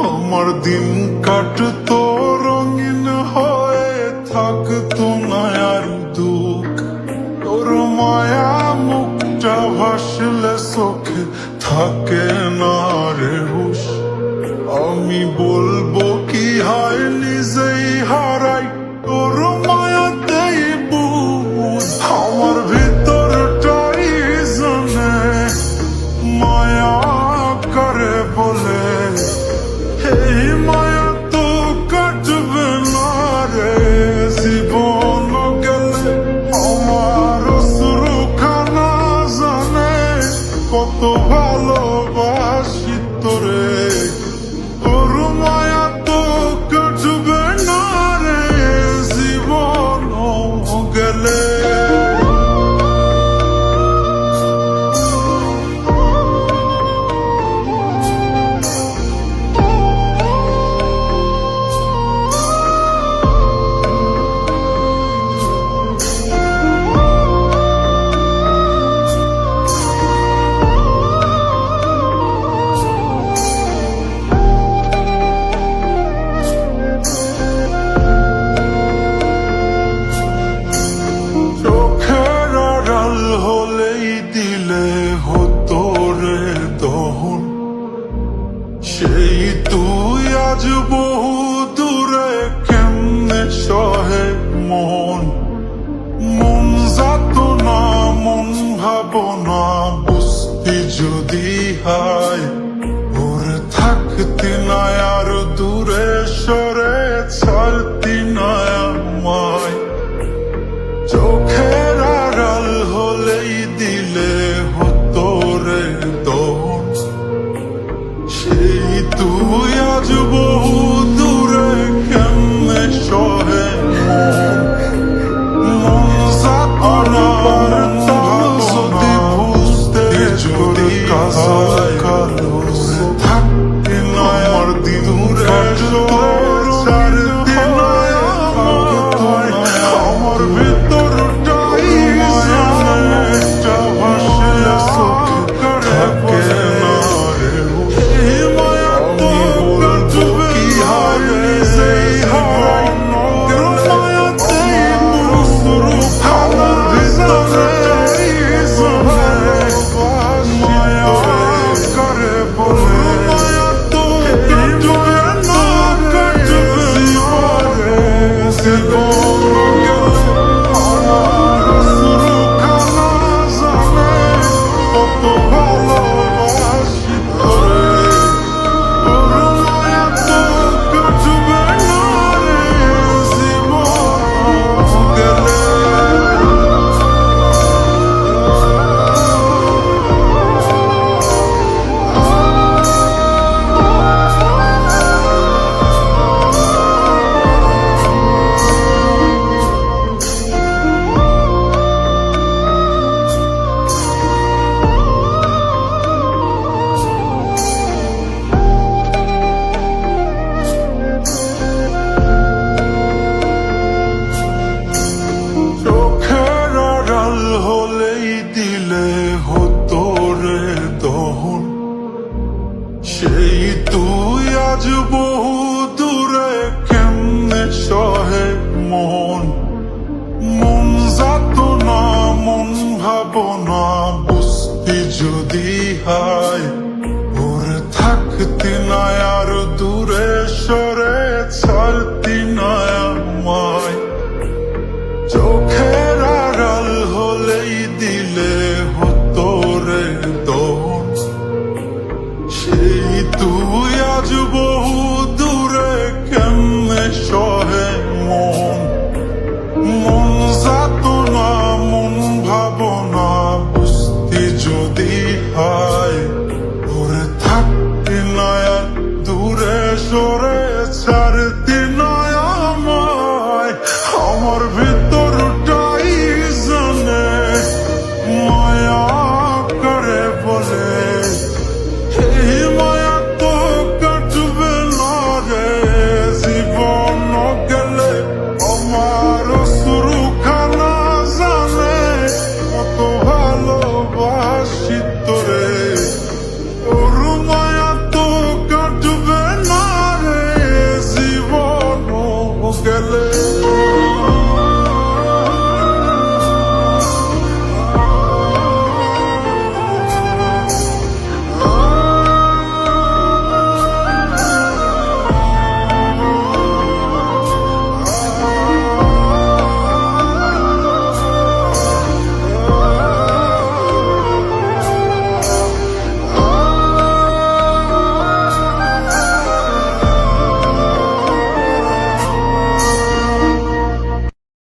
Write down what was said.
আমার দিন কাটতো রঙিন হয়ে, থাকতো না আর দুঃখ। তোর মায়া মুখটা ভাসলে চোখে থাকে না রে হুশ। আমি বলবো কি হায় নিজেই হারাই তোর মায়াতেই বুঝ। আমার ভিতরটাই জানে মায়া করে বলে, এই মায়া তো কাটবে না রে জীবন গেলে। আমার অশ্রুখানা জানে কত ভালোবাসি তোরে, তোর মায়া তো কাটবে না রে জীবন গেলে। সেই তুই আজ বহু দূরে, কেমনে সহে মন। মন যাতো না মন ভাবনা বুঝতি যদি হায়, ওরে থাকতি না আর দূরে সরে ছাড়তি না আমায়। চোখের আড়াল হলেই দিলে হতো রে দহন। সেই তুই আজ বহু দূরে, কেমনে সহে মন যাতো না যদি বুঝতে যদি কাজায় কালো থাকতি না আমার দিন তোর ছাড়তি না আমায়। আমার ভিতরটাই মায়াটা ভাসলে চোখে থাকে না রে হুশ। এই মায়া তো কাটবে না রে জীবন গেলে। মায়াতেই বুঝরু আমার ভিতরটাই জানে মায়া করে বলে, মায়া তো কাটবে না রে জীবন গেলে। আমার অশ্রুখানা জানে কত ভালোবাসি তোরে, তোর মায়া তো কাটবে না রে জীবন গেলে। চোখের আড়াল হলেই দিলে হতো রে দহন। সেই তুই আজ বহু দূরে, কেমনে সহে মন। মন যাতো না মন ভাবনা বুঝতি যদি হায়, ওরে থাকতি না আর দূরে সরে ছাড়তি না আমায়। চোখের আড়াল হলেই দিলে হতো রে দহন। সেই তুই আজ বহু দূরে, কেমনে সহে মন। মন যাতো না মন ভাবনা বুঝতি যদি হায়, ওরে থাকতি না আর দূরে সরে ছাড়।